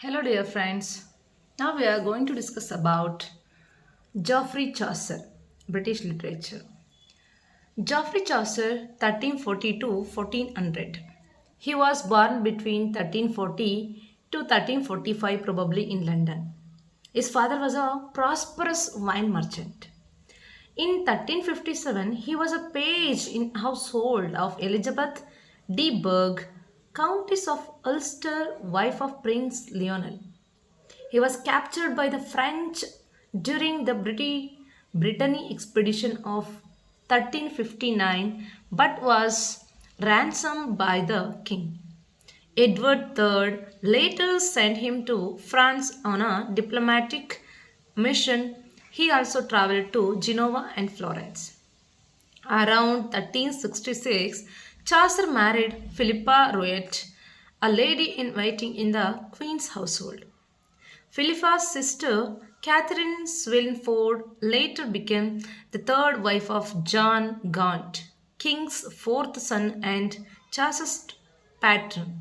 Hello dear friends. Now we are going to discuss about Geoffrey Chaucer, British literature. Geoffrey Chaucer 1340 to 1400. He was born between 1340 to 1345 probably in London. His father was a prosperous wine merchant. In 1357 he was a page in household of Elizabeth de Burgh, Countess of Ulster, wife of Prince Lionel. He was captured by the French during the Brittany expedition of 1359 but was ransomed by the king. Edward III later sent him to France on a diplomatic mission. He also traveled to Genoa and Florence. Around 1366, Chaucer married Philippa Roet, a lady in waiting in the queen's household. Philippa's sister, Catherine Swinford, later became the third wife of John Gaunt, King's fourth son and Chaucer's patron.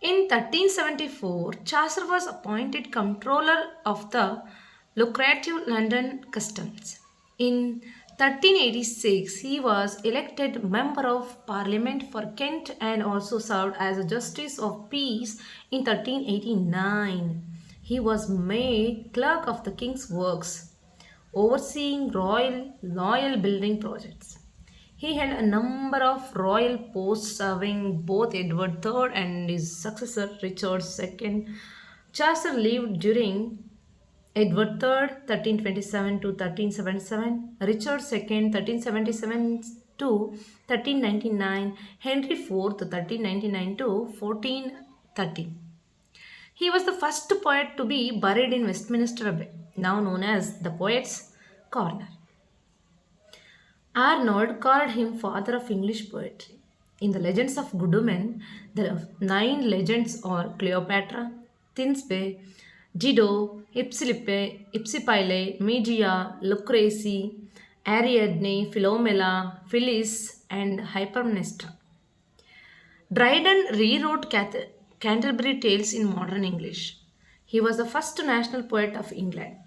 In 1374, Chaucer was appointed Comptroller of the lucrative London Customs. In 1386, he was elected Member of Parliament for Kent and also served as a Justice of Peace in 1389. He was made Clerk of the King's Works, overseeing royal building projects. He held a number of royal posts serving both Edward III and his successor Richard II. Chaucer lived during Edward III 1327 to 1377, Richard II 1377 to 1399, Henry IV 1399 to 1430. He was the first poet to be buried in Westminster Abbey, now known as the Poets' Corner. Arnold called him father of English poetry. In the legends of good women, the nine legends are Cleopatra, Thisbe, Dido, Ipsipyle, Medea, Lucrece, Ariadne, Philomela, Phyllis, and Hypermnestra. Dryden rewrote Canterbury Tales in modern English. He was the first national poet of England.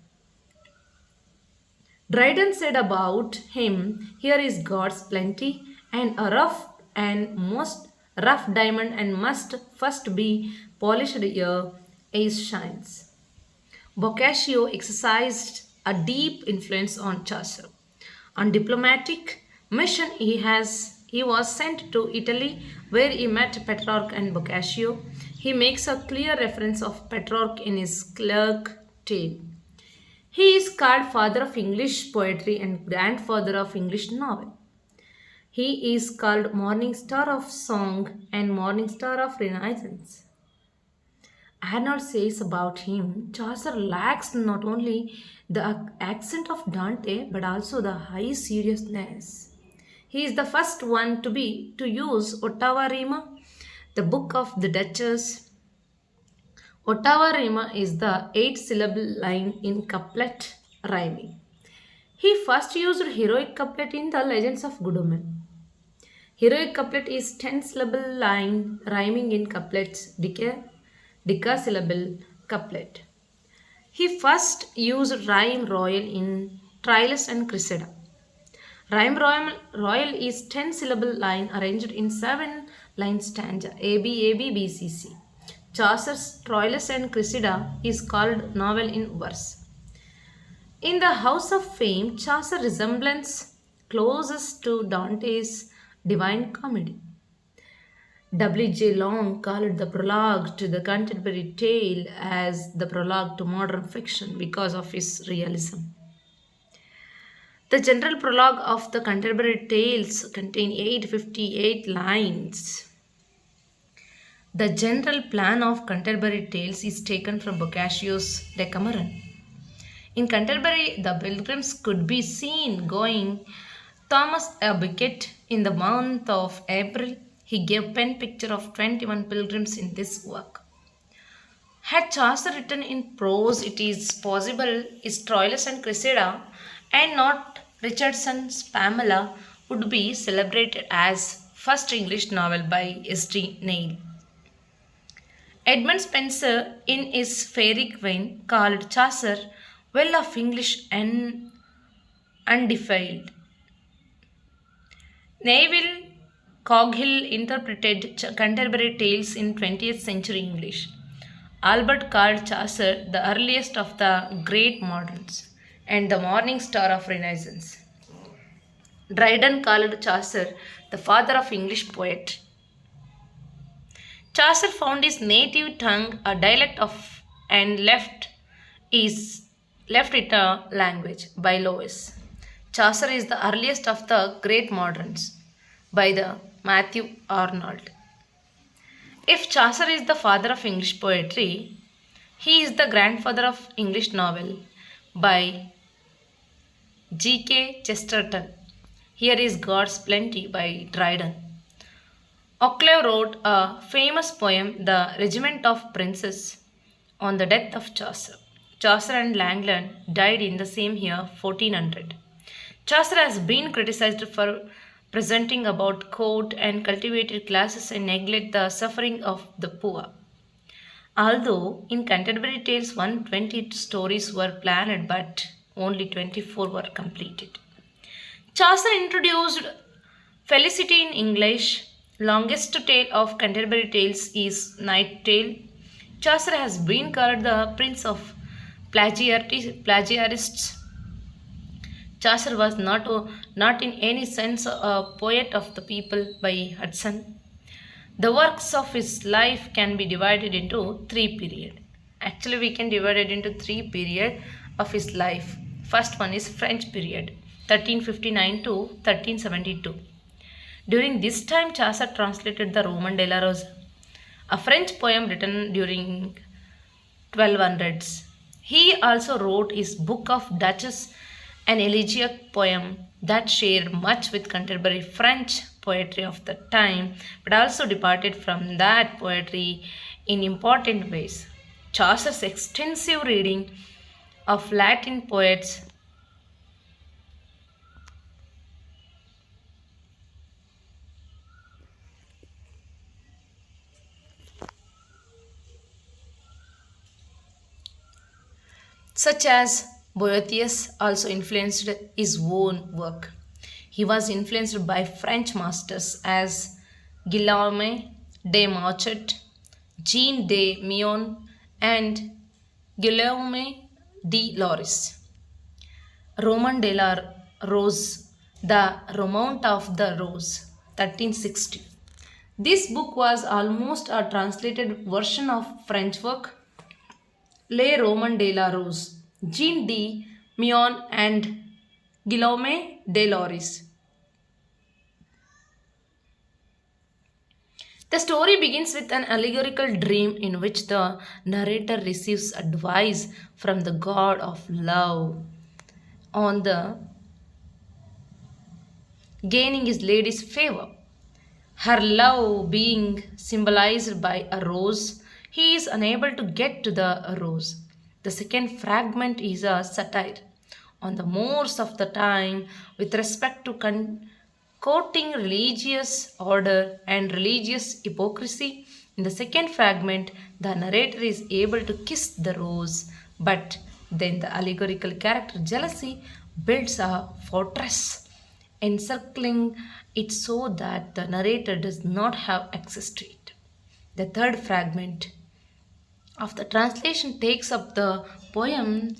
Dryden said about him, "Here is God's plenty, and a rough and most rough diamond, and must first be polished ere ace shines." Boccaccio exercised a deep influence on Chaucer. On diplomatic mission, he was sent to Italy, where he met Petrarch and Boccaccio. He makes a clear reference of Petrarch in his Clerk tale. He is called father of English poetry and grandfather of English novel. He is called morning star of song and morning star of Renaissance. Arnold says about him, Chaucer lacks not only the accent of Dante but also the high seriousness. He is the first one to use Ottawa Rima, the book of the Duchess. Ottawa Rima is the 8-syllable line in couplet rhyming. He first used heroic couplet in the Legends of Good Women. Heroic couplet is 10-syllable line rhyming in couplets, decasyllable couplet. He first used rhyme royal in Troilus and Cressida. Rhyme royal is 10-syllable line arranged in 7-line stanza A B A B B C C. Chaucer's Troilus and Cressida is called novel in verse. In the House of Fame, Chaucer resemblance closest to Dante's Divine Comedy. W.J. Long called the prologue to the Canterbury Tale as the prologue to modern fiction because of its realism. The general prologue of the Canterbury Tales contain 858 lines. The general plan of Canterbury Tales is taken from Boccaccio's Decameron. In Canterbury, the pilgrims could be seen going Thomas a Becket in the month of April. He gave pen picture of 21 pilgrims in this work. Had Chaucer written in prose, it is possible his Troilus and Cressida and not Richardson's Pamela would be celebrated as first English novel by S.D. Neil. Edmund Spenser, in his fairy vein, called Chaucer well of English and undefiled. Neville Coghill interpreted Canterbury Tales in 20th century English. Albert called Chaucer the earliest of the great moderns and the morning star of Renaissance. Dryden called Chaucer the father of English poetry. Chaucer found his native tongue a dialect of and is left it a language by Lewis. Chaucer is the earliest of the great moderns by the Matthew Arnold. If Chaucer is the father of English poetry, he is the grandfather of English novel by G.K. Chesterton. Here is God's Plenty by Dryden. Occleve wrote a famous poem, The Regiment of Princes, on the death of Chaucer. Chaucer and Langland died in the same year, 1400. Chaucer has been criticized for presenting about court and cultivated classes and neglect the suffering of the poor. Although in Canterbury Tales 120 stories were planned but only 24 were completed. Chaucer introduced Felicity in English. Longest tale of Canterbury Tales is Night Tale. Chaucer has been called the prince of plagiarists. Chaucer was not in any sense a poet of the people by Hudson. The works of his life can be divided into three periods. Actually, we can divide it into three periods of his life. First one is French period, 1359 to 1372. During this time, Chaucer translated the Roman de la Rose, a French poem written during 1200s. He also wrote his Book of Duchess, an elegiac poem that shared much with contemporary French poetry of the time, but also departed from that poetry in important ways. Chaucer's extensive reading of Latin poets such as Boethius also influenced his own work. He was influenced by French masters as Guillaume de Mauchet, Jean de Meun, and Guillaume de Loris. Roman de la Rose, The Romaunt of the Rose, 1360. This book was almost a translated version of French work Les Romans de la Rose, Jean de Meun and Guillaume de Loris. The story begins with an allegorical dream in which the narrator receives advice from the god of love on the gaining his lady's favor. Her love being symbolized by a rose, he is unable to get to the rose. The second fragment is a satire on the mores of the time with respect to quoting religious order and religious hypocrisy. In the second fragment, the narrator is able to kiss the rose, but then the allegorical character jealousy builds a fortress encircling it so that the narrator does not have access to it. The third fragment of the translation takes up the poem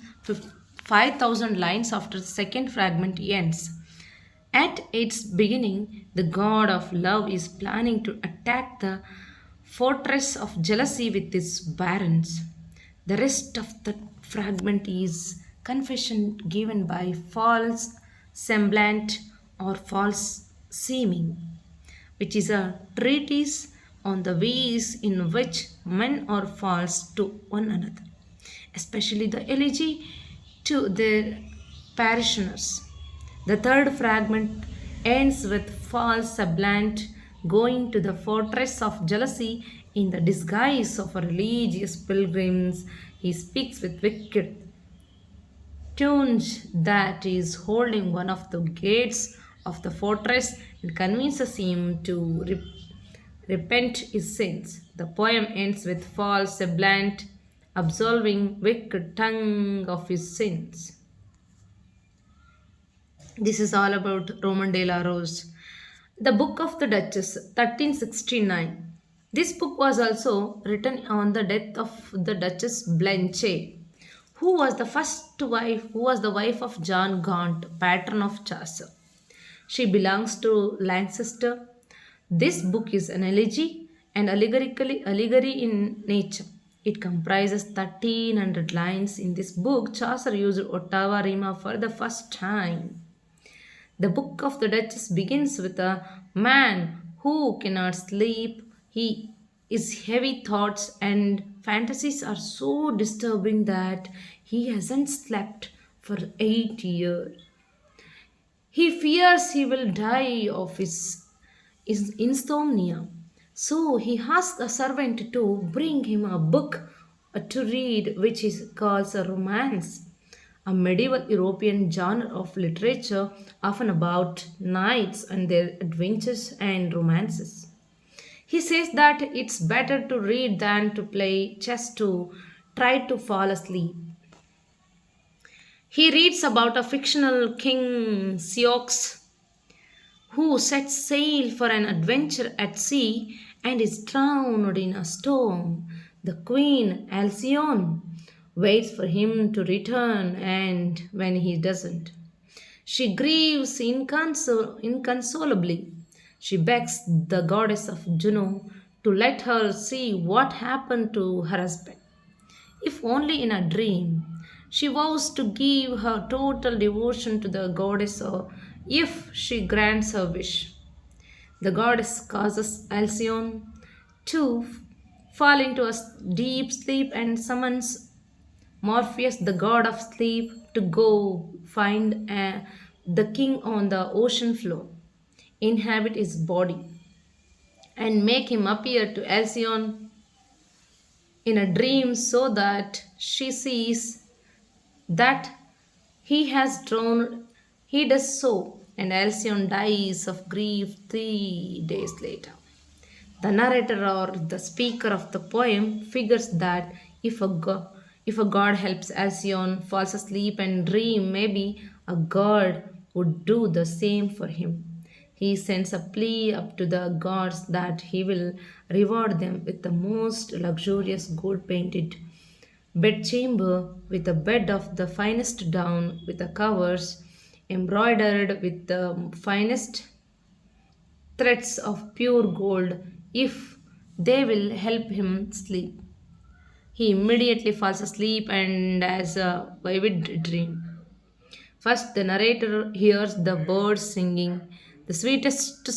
5,000 lines after the second fragment ends. At its beginning, the god of love is planning to attack the fortress of jealousy with his barons. The rest of the fragment is confession given by false semblant or false seeming, which is a treatise on the ways in which men are false to one another, especially the elegy to their parishioners. The third fragment ends with false semblant going to the fortress of jealousy in the disguise of a religious pilgrims. He speaks with wicked Tunge that is holding one of the gates of the fortress and convinces him to repent his sins. The poem ends with false, blunt, absolving wicked tongue of his sins. This is all about Roman de la Rose. The Book of the Duchess, 1369. This book was also written on the death of the Duchess Blanche, who was the wife of John Gaunt, patron of Chaucer. She belongs to Lancaster. This book is an elegy and allegory in nature. It comprises 1300 lines. In this book, Chaucer used Ottawa rima for the first time. The book of the Duchess begins with a man who cannot sleep. His heavy thoughts and fantasies are so disturbing that he hasn't slept for 8 years. He fears he will die of his insomnia. So he asks a servant to bring him a book to read, which he calls a romance, a medieval European genre of literature, often about knights and their adventures and romances. He says that it's better to read than to play chess to try to fall asleep. He reads about a fictional king, Sioux, who sets sail for an adventure at sea and is drowned in a storm. The queen, Alcyone, waits for him to return, and when he doesn't, she grieves inconsolably. She begs the goddess of Juno to let her see what happened to her husband. If only in a dream. She vows to give her total devotion to the goddess if she grants her wish. The goddess causes Alcyone to fall into a deep sleep and summons Morpheus, the god of sleep, to go find the king on the ocean floor, inhabit his body, and make him appear to Alcyone in a dream so that she sees that he has drowned. He does so, and Alcyone dies of grief 3 days later. The narrator or the speaker of the poem figures that if a god helps Alcyone falls asleep and dream, maybe a god would do the same for him. He sends a plea up to the gods that he will reward them with the most luxurious gold painted bedchamber with a bed of the finest down with the covers embroidered with the finest threads of pure gold if they will help him sleep. He immediately falls asleep and has a vivid dream. First, the narrator hears the birds singing, the sweetest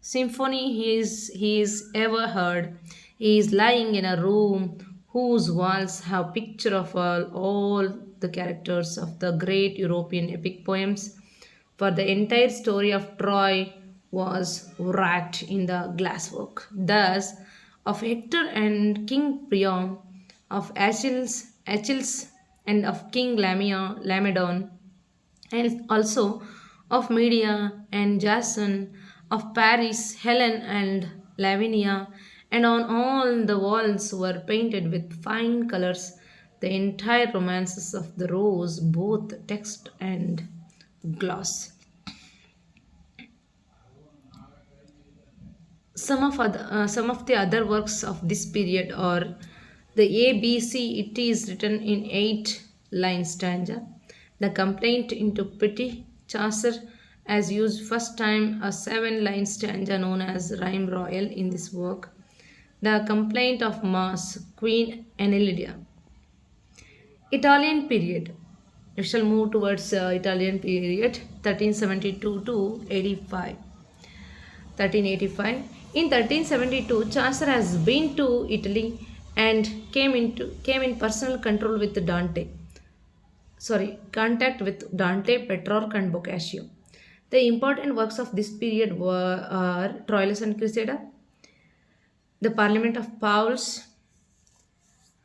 symphony he is ever heard. He is lying in a room whose walls have picture of all the characters of the great European epic poems. For the entire story of Troy was wrought in the glasswork. Thus, of Hector and King Priam, of Achilles, and of King Lamedon, and also of Medea and Jason, of Paris, Helen and Lavinia, and on all the walls were painted with fine colors the entire romances of the rose, both text and gloss. Some of the other works of this period are the ABC. It is written in 8 line stanza. The Complaint into Pity. Chaucer has used first time a 7 line stanza known as Rhyme Royal in this work. The Complaint of Mars, Queen Enelidia. Italian period. We shall move towards Italian period 1372 to 85. 1385. In 1372, Chaucer has been to Italy and came in personal control with Dante. Contact with Dante, Petrarch, and Boccaccio. The important works of this period are Troilus and Cressida, the Parliament of Pauls,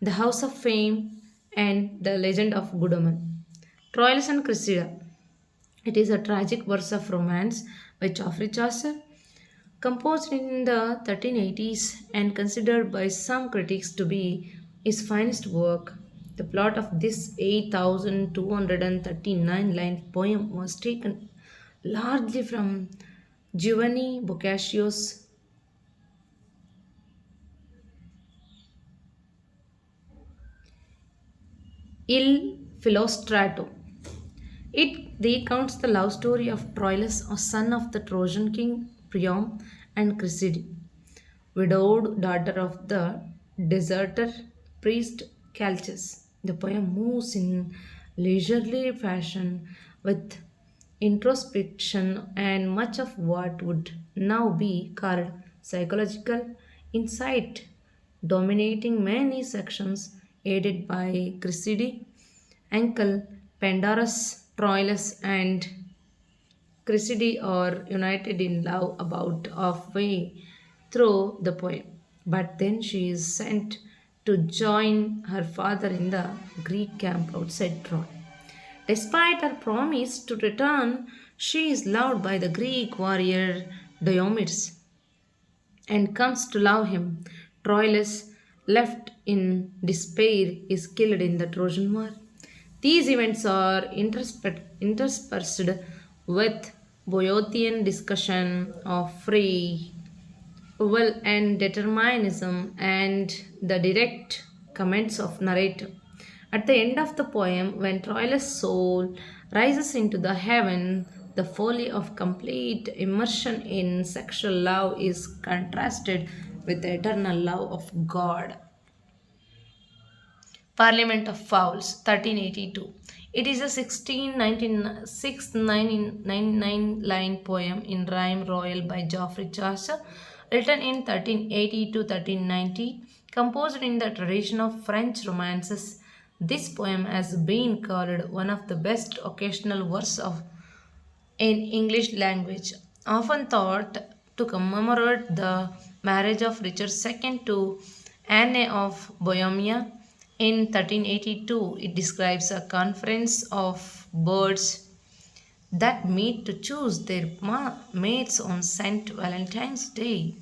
the House of Fame, and the Legend of Goodoman. Troilus and Cressida. It is a tragic verse of romance by Geoffrey Chaucer. Composed in the 1380s and considered by some critics to be his finest work, the plot of this 8,239 line poem was taken largely from Giovanni Boccaccio's Il Filostrato. It recounts the love story of Troilus, a son of the Trojan king Priam and Criseyde, widowed daughter of the deserter priest Calchas. The poem moves in leisurely fashion with introspection and much of what would now be called psychological insight, dominating many sections, aided by Criseyde, Uncle Pandarus, Troilus, and Criseyde are united in love about halfway through the poem, but then she is sent to join her father in the Greek camp outside Troy. Despite her promise to return, she is loved by the Greek warrior Diomedes and comes to love him. Troilus, left in despair, is killed in the Trojan War. These events are interspersed with Boeotian discussion of free will and determinism and the direct comments of narrator. At the end of the poem, when Troilus' soul rises into the heaven, the folly of complete immersion in sexual love is contrasted with the eternal love of God. Parliament of Fowls, 1382. It is a 1699 line poem in rhyme royal by Geoffrey Chaucer, written in 1380 to 1390, composed in the tradition of French romances. This poem has been called one of the best occasional verse of in English language, often thought to commemorate the marriage of Richard II to Anne of Bohemia in 1382. It describes a conference of birds that meet to choose their mates on St. Valentine's Day.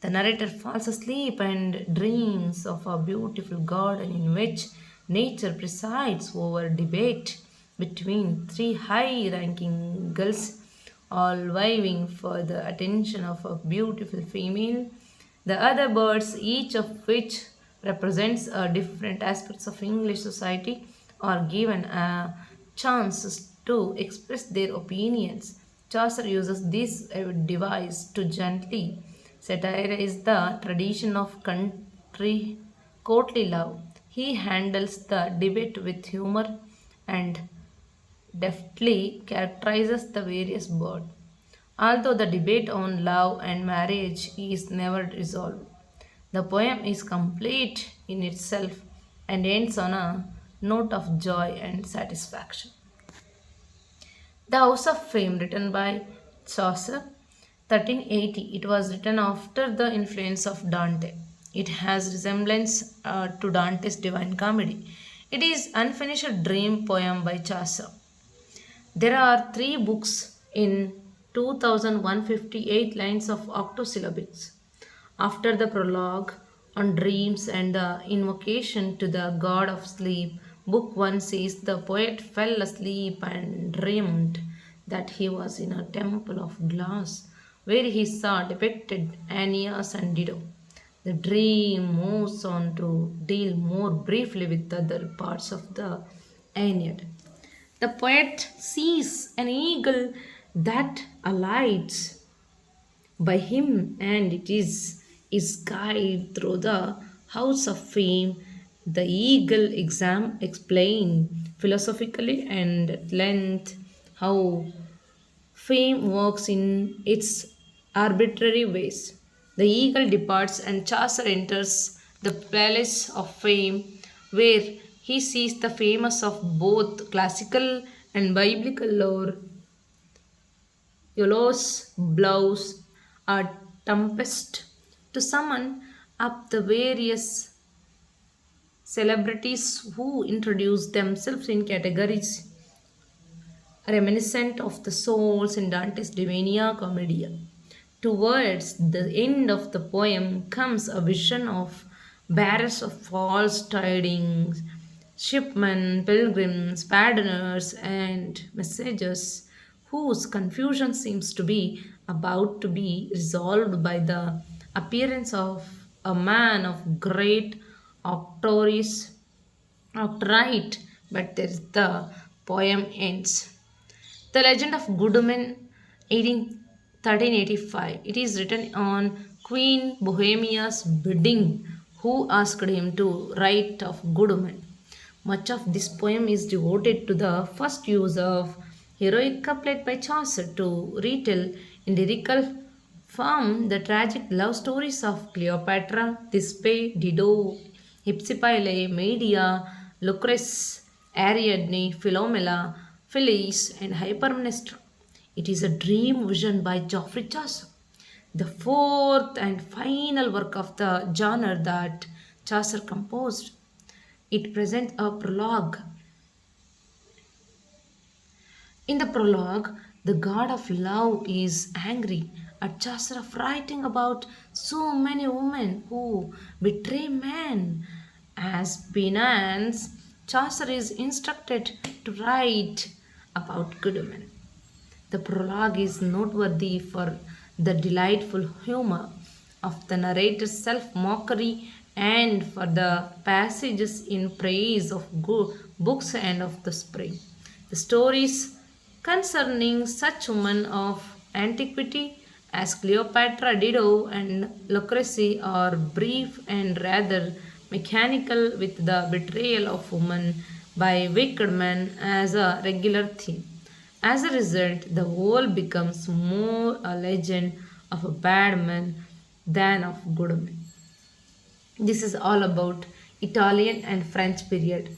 The narrator falls asleep and dreams of a beautiful garden in which nature presides over debate between three high ranking girls, all vying for the attention of a beautiful female. The other birds, each of which represents a different aspects of English society, are given a chance to express their opinions. Chaucer uses this device to gently satirize the tradition of country courtly love. He handles the debate with humor and deftly characterizes the various birds. Although the debate on love and marriage is never resolved, the poem is complete in itself and ends on a note of joy and satisfaction. The House of Fame, written by Chaucer, 1380. It was written after the influence of Dante. It has resemblance to Dante's Divine Comedy. It is unfinished dream poem by Chaucer. There are three books in 2158 lines of octosyllabics. After the prologue on dreams and the invocation to the god of sleep, Book 1 says the poet fell asleep and dreamed that he was in a temple of glass where he saw depicted Aeneas and Dido. The dream moves on to deal more briefly with the other parts of the Aeneid. The poet sees an eagle that alights by him, and it is his guide through the house of fame. The eagle exam explain philosophically and at length how fame works in its arbitrary ways. The eagle departs and Chaucer enters the palace of fame where he sees the famous of both classical and biblical lore. Iolaus blows a tempest to summon up the various celebrities who introduce themselves in categories reminiscent of the souls in Dante's Divina Commedia. Towards the end of the poem comes a vision of bearers of false tidings, shipmen, pilgrims, pardeners, and messengers whose confusion seems to be about to be resolved by the appearance of a man of great auctorities outright, but there the poem ends. The Legend of Goodman, 1385. It is written on Queen Bohemia's bidding, who asked him to write of Goodman. Much of this poem is devoted to the first use of heroic couplet by Chaucer to retell in lyrical form the tragic love stories of Cleopatra, Thisbe, Dido, Hypsipyle, Medea, Lucrece, Ariadne, Philomela, Phyllis, and Hypermnestra. It is a dream vision by Geoffrey Chaucer, the fourth and final work of the genre that Chaucer composed. It presents a prologue. In the prologue, the god of love is angry at Chaucer of writing about so many women who betray man. As penance, Chaucer is instructed to write about good women. The prologue is noteworthy for the delightful humor of the narrator's self mockery and for the passages in praise of good books and of the spring. The stories concerning such women of antiquity as Cleopatra, Dido, and Lucrece are brief and rather mechanical, with the betrayal of women by wicked men as a regular theme. As a result, the whole becomes more a legend of a bad man than of good men. This is all about Italian and French period.